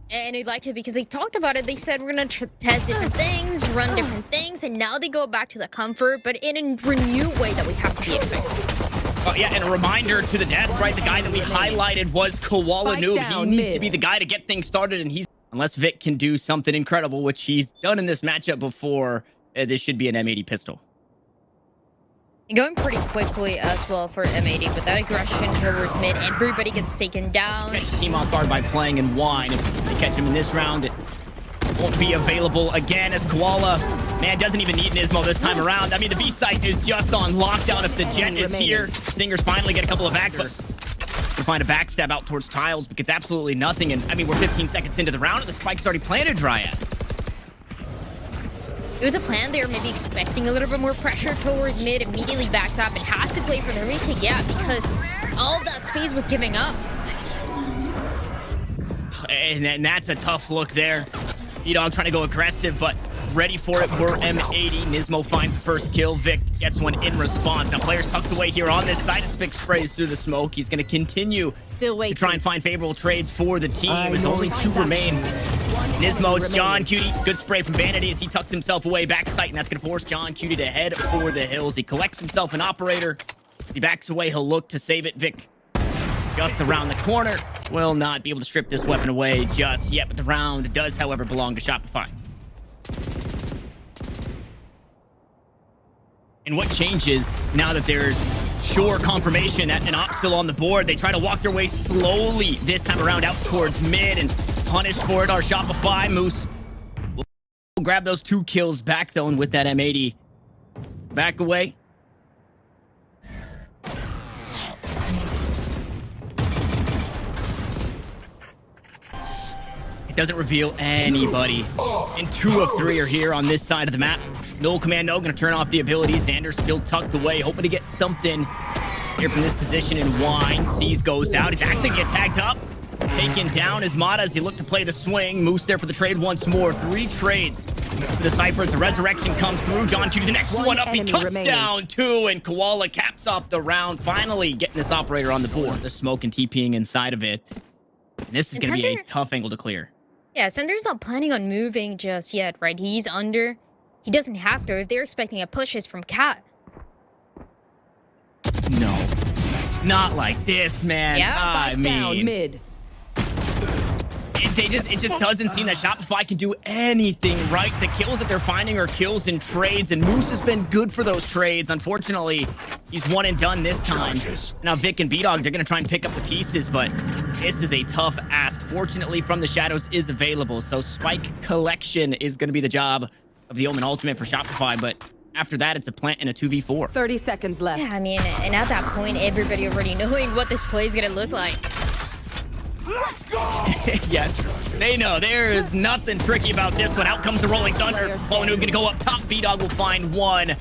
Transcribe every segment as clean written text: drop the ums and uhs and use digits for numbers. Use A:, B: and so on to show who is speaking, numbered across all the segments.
A: And they liked it because they talked about it. They said we're gonna test different things, run different things, and now they go back to the comfort, but in a renewed way that we have to be expecting.
B: Oh, yeah, and a reminder to the desk, right? The guy that we highlighted was koalanoob. He needs to be the guy to get things started, and unless Vic can do something incredible, which he's done in this matchup before, this should be an M80 pistol.
A: Going pretty quickly as well for M80, but that aggression towards mid, everybody gets taken down.
B: Catch the team off guard by playing in wine. If they catch him in this round, it won't be available again as Koala, man, doesn't even need NiSMO this time around. I mean, the B site is just on lockdown if the jet is here. Stingers finally get a couple of back, but to find a backstab out towards tiles, but gets absolutely nothing. And I mean, we're 15 seconds into the round and the spike's already planted, Dryad.
A: It was a plan. They were maybe expecting a little bit more pressure towards mid, immediately backs up and has to play for the retake, yeah, because all that space was giving up.
B: And that's a tough look there. bDog trying to go aggressive, but ready for it for M80. NiSMO finds the first kill. Vic gets one in response. Now players tucked away here on this side as Vic sprays through the smoke. He's going to continue to try and find favorable trades for the team as only 2 remain. NiSMO, it's johnqt. Good spray from bENITA as he tucks himself away back sight, and that's going to force johnqt to head for the hills. He collects himself an operator. He backs away. He'll look to save it. Vic just around the corner. Will not be able to strip this weapon away just yet, but the round does, however, belong to Shopify. And what changes now that there's sure confirmation that an op's still on the board? They try to walk their way slowly this time around out towards mid and punish for it. Our Shopify Moose will grab those 2 kills back though, and with that M80 back away. Doesn't reveal anybody. And 2 of 3 are here on this side of the map. No command, no. Gonna turn off the abilities. Zander still tucked away, hoping to get something here from this position in wine. Seas goes out. He's actually get tagged up. Taken down as Mata as he looked to play the swing. Moose there for the trade once more. 3 trades for the Cyphers. The resurrection comes through. johnqt, the next one up. He cuts down 2, and Koala caps off the round. Finally getting this operator on the board. The smoke and TPing inside of it. And this is going to be a tough angle to clear.
A: Yeah, Sunder's not planning on moving just yet, right? He's under. He doesn't have to if they're expecting a push is from Cat.
B: No. Not like this, man.
A: Yeah.
B: I mean,
C: down mid.
B: It just doesn't seem that Shopify can do anything right. The kills that they're finding are kills in trades, and Moose has been good for those trades. Unfortunately, he's one and done this time. Now Vic and bDog, they're going to try and pick up the pieces, but this is a tough ask. Fortunately, From the Shadows is available, so spike collection is going to be the job of the Omen Ultimate for Shopify, but after that, it's a plant and a 2v4.
C: 30 seconds left.
A: Yeah, I mean, and at that point, everybody already knowing what this play is going to look like.
D: Let's go!
B: Yeah, they know there is nothing tricky about this one. Out komes the rolling thunder. koalanoob gonna go up top. bDog will find 1.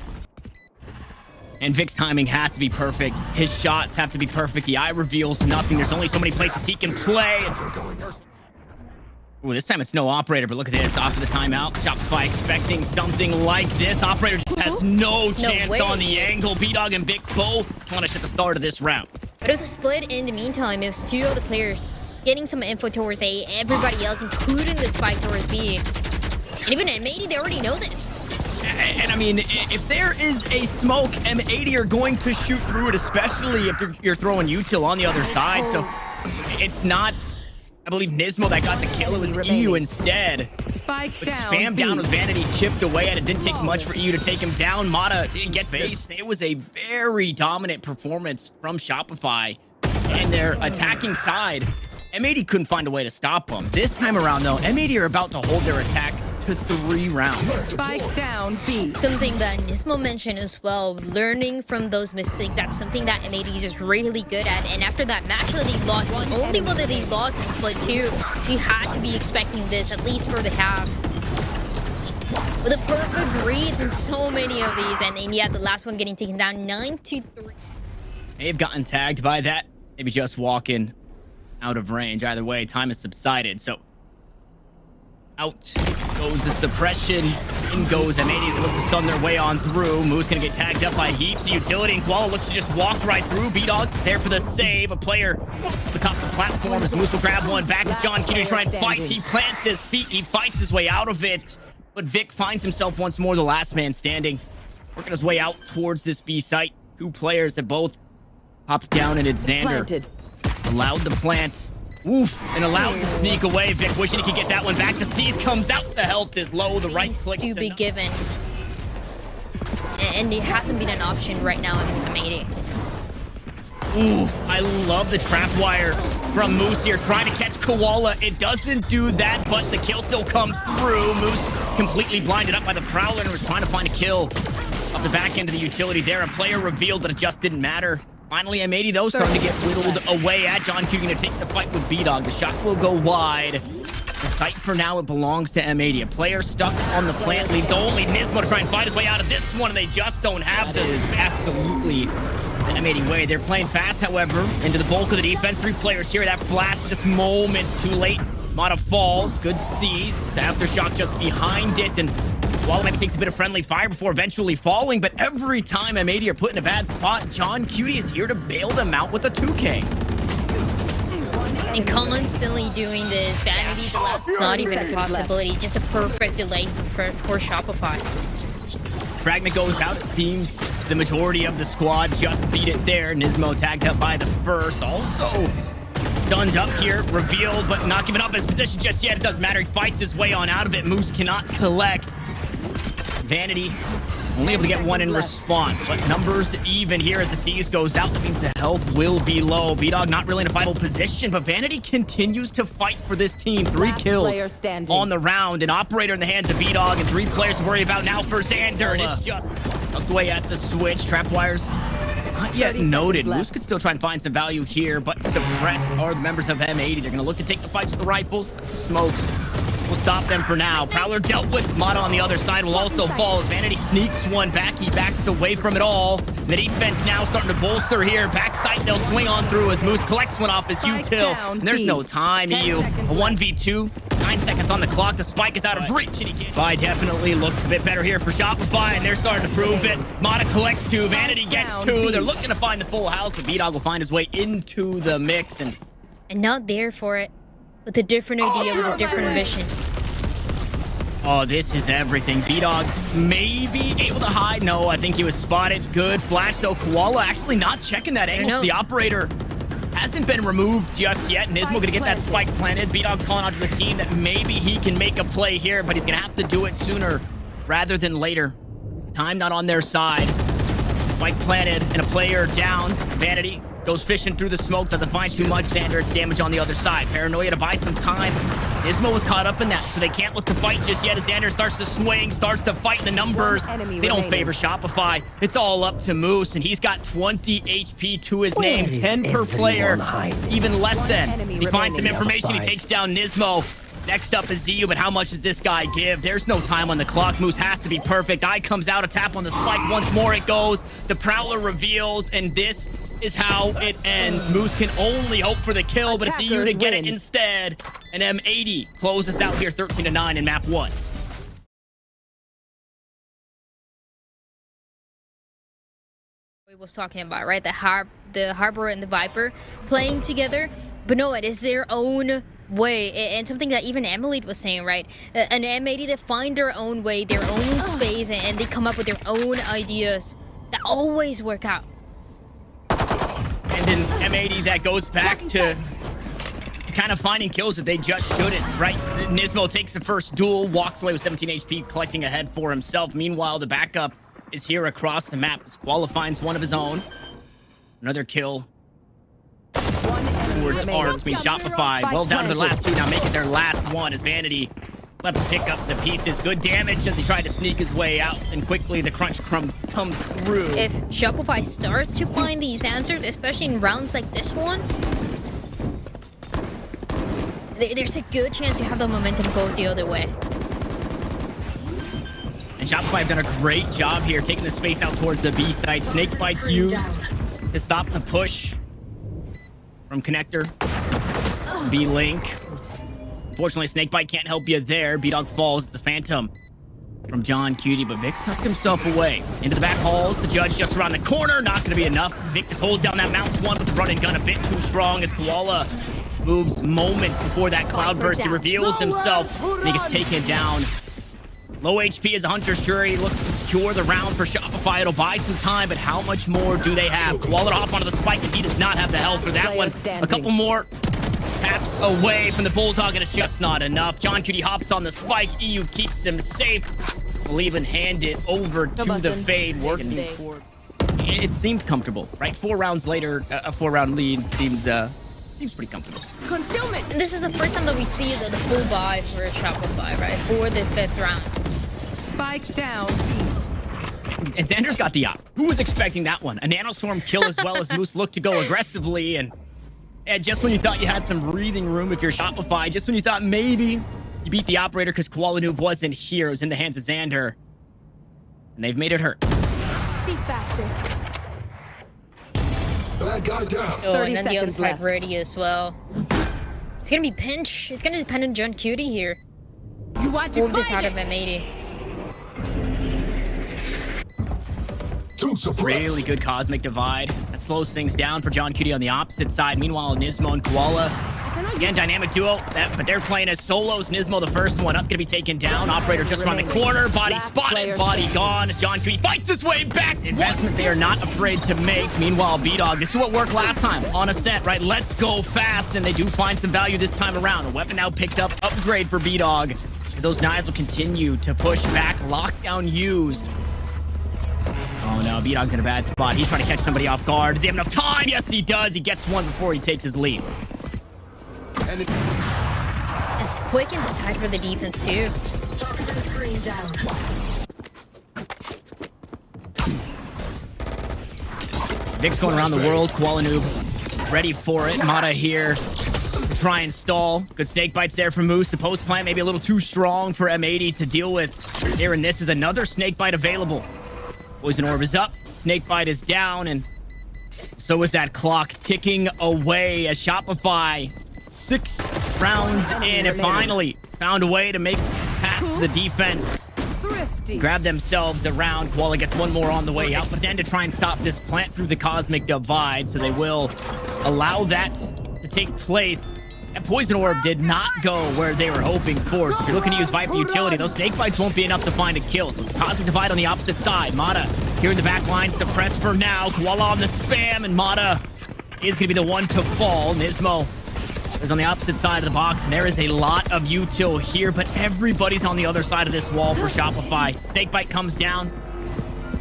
B: And Vic's timing has to be perfect. His shots have to be perfect. The eye reveals nothing. There's only so many places he can play. Ooh, this time it's no operator, but look at this. Off of the timeout. Shopify expecting something like this. Operator just has no chance on the angle. bDog and Vic both punish at the start of this round.
A: But it was a split in the meantime. It was 2 other players getting some info towards A, everybody else, including the spike towards B. And even M80, they already know this.
B: And I mean, if there is a smoke, M80 are going to shoot through it, especially if you're throwing util on the other side. So it's not, I believe, NiSMO that got the kill. It was eeiu instead.
C: Spike
B: but
C: down.
B: Spam down was bENITA chipped away at it. Didn't take much for eeiu to take him down. Mata gets faced. It was a very dominant performance from Shopify and their attacking side. M80 couldn't find a way to stop them. This time around, though, M80 are about to hold their attack to 3 rounds.
C: Spike down B.
A: Something that NiSMO mentioned as well, learning from those mistakes. That's something that M80 is just really good at. And after that match that they lost, the only one that they lost in Split 2, we had to be expecting this, at least for the half. With the perfect reads in so many of these, and yet the last one getting taken down 9-3.
B: They've gotten tagged by that. Maybe just walking out of range. Either way, time has subsided. So Out goes the suppression. In goes M80 as they look to stun their way on through. Moose gonna get tagged up by heaps of utility, and Koala looks to just walk right through. bDog there for the save. A player at the top of the platform as Moose will grab one. Back to johnqt to try and fight. He plants his feet. He fights his way out of it. But Vic finds himself once more the last man standing. Working his way out towards this B site. Two players that both popped down, and it's Zander.
C: Planted.
B: Allowed to plant. Oof, and allowed to sneak away. Vic wishing he could get that one back. The C's comes out. The health is low. The right click
A: to be given. And it hasn't been an option right now against M80.
B: Ooh, I love the trap wire from Moose here, trying to catch Koala. It doesn't do that, but the kill still comes through. Moose completely blinded up by the Prowler and was trying to find a kill off the back end of the utility there. A player revealed, but it just didn't matter. Finally, M80, though, starting to get whittled away at johnqt. Going to take the fight with bDog. The shot will go wide. The site for now, it belongs to M80. A player stuck on the plant leaves only NiSMO to try and fight his way out of this one, and they just don't have this. Is absolutely the M80 way. They're playing fast, however, into the bulk of the defense. Three players here. That flash just moments too late. Mata falls. Good C's. Aftershock just behind it, and Koala maybe takes a bit of friendly fire before eventually falling, but every time M80 are put in a bad spot, johnqt is here to bail them out with a 2K.
A: And constantly doing this. Vanity, the last is not even a possibility. Just a perfect delay for Shopify.
B: Fragment goes out. It seems the majority of the squad just beat it there. NiSMO tagged up by the first. Also stunned up here. Revealed, but not giving up his position just yet. It doesn't matter. He fights his way on out of it. Moose cannot collect. Vanity only able to get one in response, but numbers even here as the C's goes out. That means the health will be low. bDog not really in a vital position, but Vanity continues to fight for this team. 3 kills on the round. An operator in the hands of bDog, and 3 players to worry about now for Zander, and it's just tucked away at the switch. Trap wires not yet noted. Moose could still try and find some value here, but suppressed are the members of M80. They're going to look to take the fights with the rifles. Smokes will stop them for now. Prowler dealt with. Mata on the other side will also fall as Vanity sneaks one back. He backs away from it all. The defense now starting to bolster here. Backside, they'll swing on through as Moose collects one off his util. And there's no time. eeiu, a 1v2. 9 seconds on the clock. The spike is out of reach, and he can't. Buy definitely looks a bit better here for Shopify, and they're starting to prove it. Mata collects 2. Vanity gets 2. They're looking to find the full house, but bDog will find his way into the mix. And
A: not there for it. With a different idea, with a different vision.
B: Oh, this is everything. bDog may be able to hide. No, I think he was spotted. Good flash, though. Koala actually not checking that angle. So the operator hasn't been removed just yet. NiSMO going to get that spike planted. bDog's calling out to the team that maybe he can make a play here, but he's going to have to do it sooner rather than later. Time not on their side. Spike planted and a player down. Vanity goes fishing through the smoke, doesn't find too much. Zander, it's damage on the other side. Paranoia to buy some time. NiSMO was caught up in that, so they can't look to fight just yet as Zander starts to swing, starts to fight. The numbers, they don't favor Shopify. It's all up to Moose, and he's got 20 HP to his name, 10 per player, even less than. He finds some information, he takes down NiSMO. Next up is eeiu, but how much does this guy give? There's no time on the clock. Moose has to be perfect. Eye comes out, a tap on the spike. Once more it goes. The Prowler reveals, and this is how it ends. Moose can only hope for the kill, but it's eeiu to get it instead. And M80 closes out here 13-9 in map 1.
A: We was talking about, right? The Harbor and the Viper playing together. But no, it is their own way, and something that even Emily was saying, right? An M80 that find their own way, their own space, and they come up with their own ideas that always work out.
B: And an M80 that goes back to kind of finding kills that they just shouldn't, right? NiSMO takes the first duel, walks away with 17 HP, collecting a head for himself. Meanwhile, the backup is here across the map. Koala finds one of his own. Another kill towards Arms. Shopify well down to the last 2 now, make it their last one as Vanity left to pick up the pieces. Good damage as he tried to sneak his way out, and quickly the crunch comes through.
A: If Shopify starts to find these answers, especially in rounds like this one, there's a good chance you have the momentum go the other way.
B: And Shopify have done a great job here, taking the space out towards the B side. Snake bites used to stop the push from Connector. B-Link. Unfortunately, Snakebite can't help you there. bDog falls. It's a Phantom from johnqt, but Vic tucked himself away. Into the back halls. The Judge just around the corner. Not going to be enough. Vic just holds down that mouse one with the run and gun a bit too strong as Koala moves moments before that cloud burst. He reveals himself and he gets taken down. Low HP as a Hunter Shuri looks to secure the round for Shopify. It'll buy some time, but how much more do they have? Koala to hop onto the spike, and he does not have the health for that one. A couple more taps away from the Bulldog, and it's just not enough. johnqt hops on the spike. eeiu keeps him safe. Will even hand it over to the Fade. Working for it seemed comfortable, right? 4 rounds later, a 4-round lead seems pretty comfortable.
C: Concealment.
A: And this is the first time that we see the full buy for Shopify, right? For the 5th round.
C: Spike down.
B: And Zander's got the op. Who was expecting that one? A nanoswarm kill as well as Moose looked to go aggressively. And just when you thought you had some breathing room if you're Shopify, just when you thought maybe you beat the operator because koalanoob wasn't here, it was in the hands of Zander. And they've made it hurt.
E: Be faster.
D: Bad guy down.
A: Oh, and then the other
C: seconds
A: side
C: left.
A: ready as well. It's gonna be pinch. It's gonna depend on johnqt here.
C: You want to
A: Move this
C: find
A: out of
C: it.
A: M80.
D: Two suppressed.
B: Really good Cosmic Divide. That slows things down for johnqt on the opposite side. Meanwhile, NiSMO and Koala, again, dynamic duo, but they're playing as solos. NiSMO, the first one up, going to be taken down. Operator just around the corner. Body
C: Last
B: spotted,
C: player
B: body
C: standing.
B: gone. As johnqt fights his way back. Investment they are not afraid to make. Meanwhile, bDog, this is what worked last time on a set, right? Let's go fast, and they do find some value this time around. A weapon now picked up, upgrade for bDog. As those knives will continue to push back. Lockdown used. Oh no, bDog's in a bad spot. He's trying to catch somebody off guard. Does he have enough time? Yes, he does. He gets one before he takes his lead.
A: It's quick and decide for the defense too.
B: Vic's going around the world. koalanoob ready for it. Mata here to try and stall. Good snake bites there from Moose. The post plant maybe a little too strong for M80 to deal with. Here, and this is another snake bite available. Poison orb is up. Snake bite is down, and so is that clock ticking away as Shopify 6 rounds in and finally found a way to make past the defense.
C: Thrifty.
B: Grab themselves around. Koala gets one more on the way out, but then to try and stop this plant through the Cosmic Divide, so they will allow that to take place. That Poison Orb did not go where they were hoping for, so if you're looking to use Viper utility, those snake bites won't be enough to find a kill. So it's Cosmic Divide on the opposite side. Mata here in the back line, suppressed for now. Koala on the spam, and Mata is going to be the one to fall. NiSMO is on the opposite side of the box, and there is a lot of util here, but everybody's on the other side of this wall for Shopify. Snakebite comes down.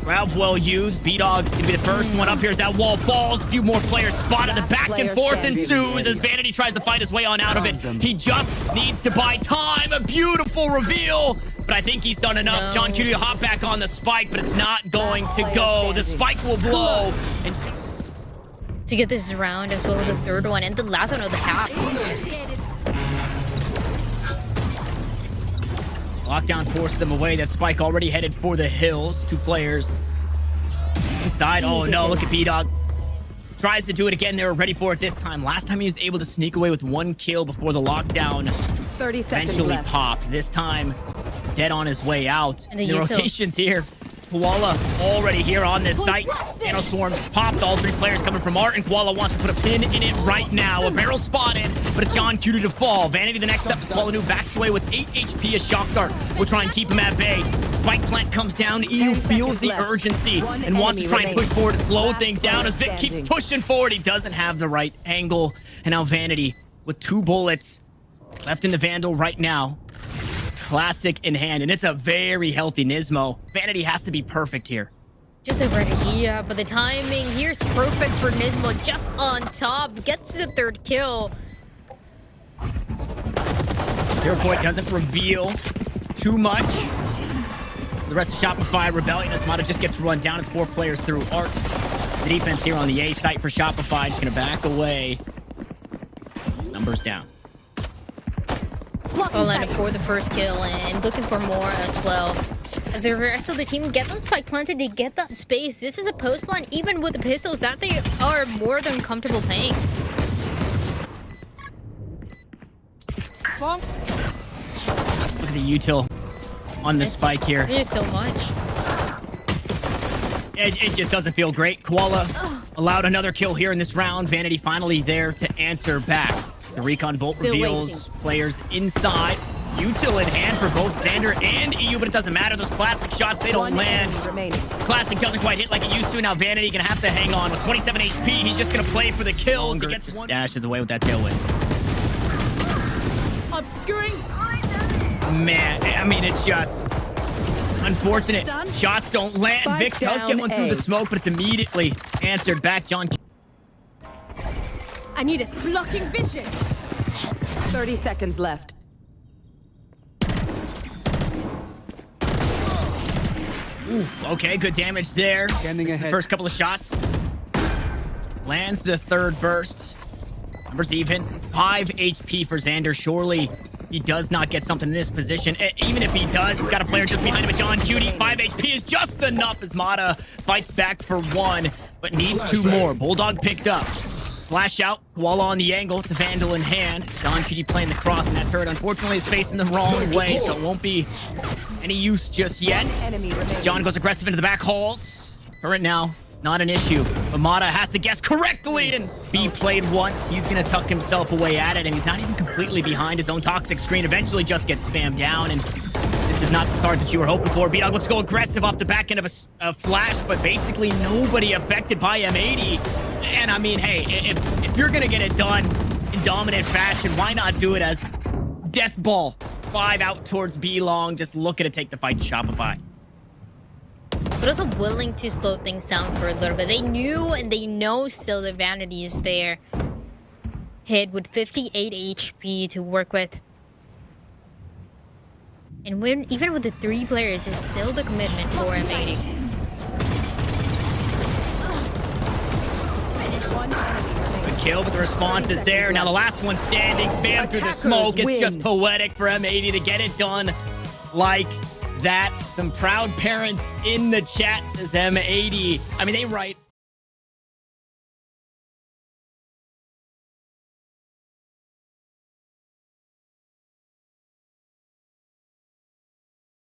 B: Grab well used. bDog gonna be the first one up here as that wall falls. A few more players spotted. The back and forth ensues as Vanity tries to fight his way on out of it. He just needs to buy time. A beautiful reveal, but I think he's done enough.
A: No.
B: johnqt will hop back on the spike, but it's not going to go. The spike will blow. And
A: To get this round as well as the third one and the last one of the half.
B: Lockdown forces them away. That spike already headed for the hills. 2 players inside. Oh no, look at bDog. Tries to do it again. They were ready for it this time. Last time he was able to sneak away with 1 kill before the lockdown
C: 30 seconds
B: eventually
C: left.
B: popped. This time, dead on his way out.
A: And the
B: the
A: util.
B: rotations here. Koala already here on this site. Nano Swarms popped. All 3 players coming from Art, and Koala wants to put a pin in it right now. A barrel spotted, but it's johnqt to fall. Vanity the next up. koalanoob backs away with 8 HP as Shock Dart will try and keep him at bay. Spike plant comes down. eeiu
C: 10
B: feels the
C: seconds left.
B: urgency
C: One
B: and wants to
C: enemy
B: try and push
C: remaining.
B: forward to slow
C: Last
B: things down
C: player
B: as Vic keeps
C: standing.
B: pushing forward. He doesn't have the right angle. And now Vanity with 2 bullets left in the Vandal right now. Classic in hand, and it's a very healthy NiSMO. Vanity has to be perfect here.
A: Just a ready, yeah, but the timing here's perfect for NiSMO, just on top, gets the 3rd kill.
B: 0 point doesn't reveal too much. The rest of Shopify Rebellion as Montage just gets run down. It's 4 players through Art. The defense here on the A site for Shopify just gonna back away. Numbers down.
A: Koala for the first kill and looking for more as well. As the rest of the team get that spike planted, they get that space. This is a post plant, even with the pistols that they are more than comfortable playing.
B: Look at the util on the spike here.
A: There's so much.
B: It just doesn't feel great. Koala allowed another kill here in this round. Vanity finally there to answer back. The recon bolt
C: Still
B: reveals players inside. Util in hand for both Zander and eeiu, but it doesn't matter. Those classic shots, they don't
C: One
B: land.
C: enemy remaining.
B: Classic doesn't quite hit like it used to. Now Vanity gonna have to hang on. With 27 HP, he's just gonna play for the kills. He gets one. Dashes away with that tailwind.
E: Obscuring.
B: Man, I mean, it's just unfortunate.
E: Done.
B: Shots don't land.
C: Spike
B: Vic does get
C: down
B: one through
C: A.
B: the smoke, but it's immediately answered back. Johnqt.
E: I need a blocking vision.
C: 30 seconds left.
B: Oof, okay, good damage there.
F: Standing
B: This is the
F: ahead.
B: first couple of shots. Lands the third burst. Numbers even. 5 HP for Zander. Surely he does not get something in this position. Even if he does, he's got a player just behind him, but Johnqt. 5 HP is just enough as Mata fights back for 1, but needs 2 more. Bulldog picked up. Flash out, Koala on the angle. It's a Vandal in hand. Johnqt playing the cross, and that turret unfortunately is facing the wrong way, so it won't be any use just yet.
C: Enemy remaining.
B: John goes aggressive into the back halls. Turret now, not an issue. But Mata has to guess correctly, and B played once. He's going to tuck himself away at it, and he's not even completely behind his own toxic screen. Eventually just gets spammed down, and this is not the start that you were hoping for. B-Dog looks to go aggressive off the back end of a flash, but basically nobody affected by M80. And I mean, hey, if you're going to get it done in dominant fashion, why not do it as Death Ball? 5 out towards B long, just looking to take the fight to Shopify.
A: But also willing to slow things down for a little bit. They knew and they know still the Vanity is there. Hit with 58 HP to work with. And when, even with the 3 players, it's still the commitment for M80.
B: Good kill, but the response is there. Now the last one standing, spam through the smoke. It's just poetic for M80 to get it done like that. Some proud parents in the chat as M80. I mean, they write